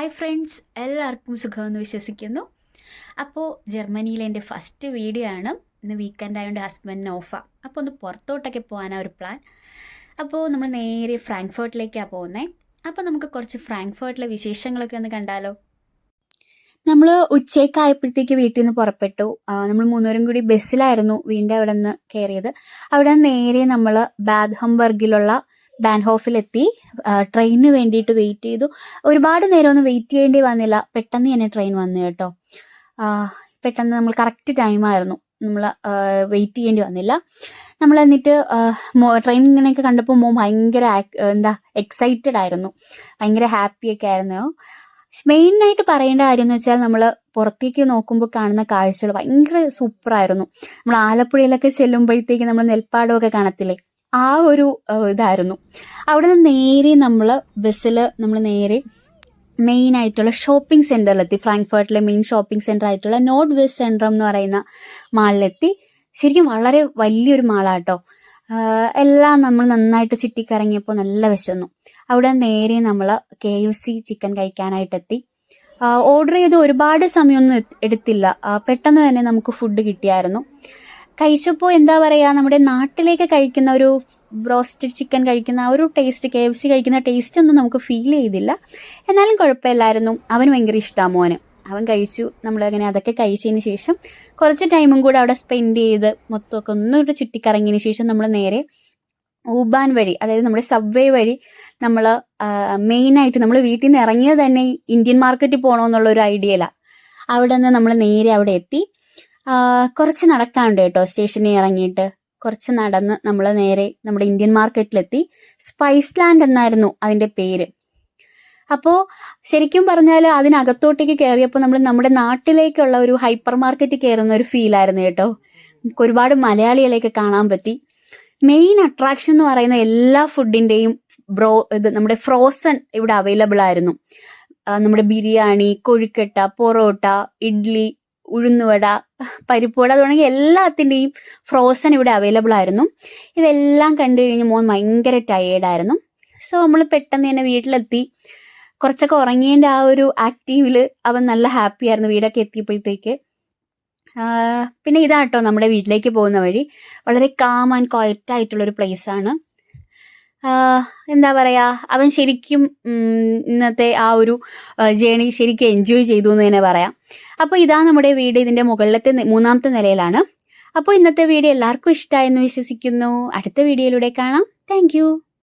Hi friends, എല്ലാവർക്കും സുഖമെന്ന് വിശ്വസിക്കുന്നു. അപ്പോൾ ജർമ്മനിയിലെ എൻ്റെ ഫസ്റ്റ് വീഡിയോ ആണ്. ഇന്ന് വീക്കെൻഡ് ആയതുകൊണ്ട് ഹസ്ബൻഡിന് ഓഫാണ്. അപ്പോൾ ഒന്ന് പുറത്തോട്ടൊക്കെ പോകാനാണ് ഒരു പ്ലാൻ. അപ്പോൾ നമ്മൾ നേരെ ഫ്രാങ്ക്ഫർട്ടിലേക്കാണ് പോകുന്നത്. അപ്പോൾ നമുക്ക് കുറച്ച് ഫ്രാങ്ക്ഫർട്ടിലെ വിശേഷങ്ങളൊക്കെ ഒന്ന് കണ്ടാലോ. നമ്മൾ ഉച്ചയ്ക്കായപ്പോഴത്തേക്ക് വീട്ടിൽ നിന്ന് പുറപ്പെട്ടു. നമ്മൾ മൂന്നുപേരും കൂടി ബസ്സിലായിരുന്നു വീണ്ടും അവിടെ നിന്ന് കയറിയത്. അവിടെ നിന്ന് നേരെ നമ്മൾ ബാദ് ഹംബർഗിലുള്ള ബാൻഹോഫിലെത്തി. ട്രെയിനിന് വേണ്ടിയിട്ട് വെയിറ്റ് ചെയ്തു. ഒരുപാട് നേരമൊന്നും വെയിറ്റ് ചെയ്യേണ്ടി വന്നില്ല, പെട്ടെന്ന് തന്നെ ട്രെയിൻ വന്നു കേട്ടോ. പെട്ടെന്ന് നമ്മൾ കറക്റ്റ് ടൈമായിരുന്നു, നമ്മൾ വെയിറ്റ് ചെയ്യേണ്ടി വന്നില്ല. നമ്മൾ എന്നിട്ട് ട്രെയിൻ ഇങ്ങനെയൊക്കെ കണ്ടപ്പോൾ ഭയങ്കര എക്സൈറ്റഡ് ആയിരുന്നു, ഭയങ്കര ഹാപ്പിയൊക്കെ ആയിരുന്നു. മെയിനായിട്ട് പറയേണ്ട കാര്യം എന്ന് വെച്ചാൽ നമ്മൾ പുറത്തേക്ക് നോക്കുമ്പോൾ കാണുന്ന കാഴ്ചകൾ ഭയങ്കര സൂപ്പറായിരുന്നു. നമ്മൾ ആലപ്പുഴയിലൊക്കെ ചെല്ലുമ്പോഴത്തേക്ക് നമ്മൾ നെൽപ്പാടമൊക്കെ കാണത്തില്ലേ, ആ ഒരു ഇതായിരുന്നു. അവിടെ നിന്ന് നേരെ നമ്മൾ ബസ്സിൽ നേരെ മെയിൻ ആയിട്ടുള്ള ഷോപ്പിംഗ് സെൻറ്ററിലെത്തി. ഫ്രാങ്ക്ഫർട്ടിലെ മെയിൻ ഷോപ്പിംഗ് സെൻറ്റർ ആയിട്ടുള്ള നോർഡ് വെസ്റ്റ് സെൻട്രം എന്ന് പറയുന്ന മാളിലെത്തി. ശരിക്കും വളരെ വലിയൊരു മാളാട്ടോ. എല്ലാം നമ്മൾ നന്നായിട്ട് ചുറ്റിക്കറങ്ങിയപ്പോൾ നല്ല വിശന്നു. അവിടെ നേരെ നമ്മൾ KFC ചിക്കൻ കഴിക്കാനായിട്ടെത്തി. ഓർഡർ ചെയ്ത് ഒരുപാട് സമയമൊന്നും എടുത്തില്ല, പെട്ടെന്ന് തന്നെ നമുക്ക് ഫുഡ് കിട്ടിയായിരുന്നു. കഴിച്ചപ്പോൾ എന്താ പറയുക, നമ്മുടെ നാട്ടിലേക്ക് കഴിക്കുന്ന ഒരു ബ്രോസ്റ്റഡ് ചിക്കൻ കഴിക്കുന്ന ആ ഒരു ടേസ്റ്റ്, KFC കഴിക്കുന്ന ടേസ്റ്റ് ഒന്നും നമുക്ക് ഫീൽ ചെയ്തില്ല. എന്നാലും കുഴപ്പമില്ലായിരുന്നു. അവന് ഭയങ്കര ഇഷ്ടമാണ്, മോന്. അവൻ കഴിച്ചു. നമ്മളങ്ങനെ അതൊക്കെ കഴിച്ചതിന് ശേഷം കുറച്ച് ടൈമും കൂടെ അവിടെ സ്പെൻഡ് ചെയ്ത് മൊത്തമൊക്കെ ഒന്നുകൂടെ ചുറ്റിക്കറങ്ങിയതിന് ശേഷം നമ്മൾ നേരെ ഊബാൻ വഴി, അതായത് നമ്മുടെ സബ്വേ വഴി നമ്മൾ മെയിനായിട്ട് നമ്മൾ വീട്ടിൽ നിന്ന് ഇറങ്ങിയത് തന്നെ ഇന്ത്യൻ മാർക്കറ്റിൽ പോകണമെന്നുള്ള ഒരു ഐഡിയയിലാണ്. അവിടെ നിന്ന് നമ്മൾ നേരെ അവിടെ എത്തി. കുറച്ച് നടക്കാനുണ്ട് കേട്ടോ. സ്റ്റേഷനിൽ ഇറങ്ങിയിട്ട് കുറച്ച് നടന്ന് നമ്മൾ നേരെ നമ്മുടെ ഇന്ത്യൻ മാർക്കറ്റിലെത്തി. സ്പൈസ് ലാൻഡ് എന്നായിരുന്നു അതിൻ്റെ പേര്. അപ്പോൾ ശരിക്കും പറഞ്ഞാൽ അതിനകത്തോട്ടേക്ക് കയറിയപ്പോൾ നമ്മൾ നമ്മുടെ നാട്ടിലേക്കുള്ള ഒരു ഹൈപ്പർ മാർക്കറ്റ് കയറുന്ന ഒരു ഫീലായിരുന്നു കേട്ടോ. നമുക്ക് ഒരുപാട് മലയാളികളെയൊക്കെ കാണാൻ പറ്റി. മെയിൻ അട്രാക്ഷൻ എന്ന് പറയുന്ന എല്ലാ ഫുഡിൻ്റെയും നമ്മുടെ ഫ്രോസൺ ഇവിടെ അവൈലബിൾ ആയിരുന്നു. നമ്മുടെ ബിരിയാണി, കൊഴുക്കട്ട, പൊറോട്ട, ഇഡ്ഡലി, ഉഴുന്നുവട, പരിപ്പുവട തുടങ്ങിയ എല്ലാത്തിൻ്റെയും ഫ്രോസൺ ഇവിടെ അവൈലബിൾ ആയിരുന്നു. ഇതെല്ലാം കണ്ടു കഴിഞ്ഞ് മോൻ ഭയങ്കര ടയേർഡായിരുന്നു. സോ നമ്മൾ പെട്ടെന്ന് തന്നെ വീട്ടിലെത്തി. കുറച്ചൊക്കെ ഉറങ്ങിയതിൻ്റെ ആ ഒരു ആക്റ്റീവിൽ അവൻ നല്ല ഹാപ്പി ആയിരുന്നു വീടൊക്കെ എത്തിയപ്പോഴത്തേക്ക്. പിന്നെ ഇതാട്ടോ നമ്മുടെ വീട്ടിലേക്ക് പോകുന്ന വഴി. വളരെ കാം ആൻഡ് ക്വയറ്റ് ആയിട്ടുള്ളൊരു പ്ലേസാണ്. എന്താ പറയുക, അവൻ ശരിക്കും ഇന്നത്തെ ആ ഒരു ജേണി ശരിക്കും എൻജോയ് ചെയ്തു എന്ന് തന്നെ പറയാം. അപ്പോൾ ഇതാ നമ്മുടെ വീട്. ഇതിൻ്റെ മുകളിലത്തെ 3ാമത്തെ നിലയിലാണ്. അപ്പോൾ ഇന്നത്തെ വീഡിയോ എല്ലാവർക്കും ഇഷ്ടമായെന്ന് വിശ്വസിക്കുന്നു. അടുത്ത വീഡിയോയിലൂടെ കാണാം. താങ്ക്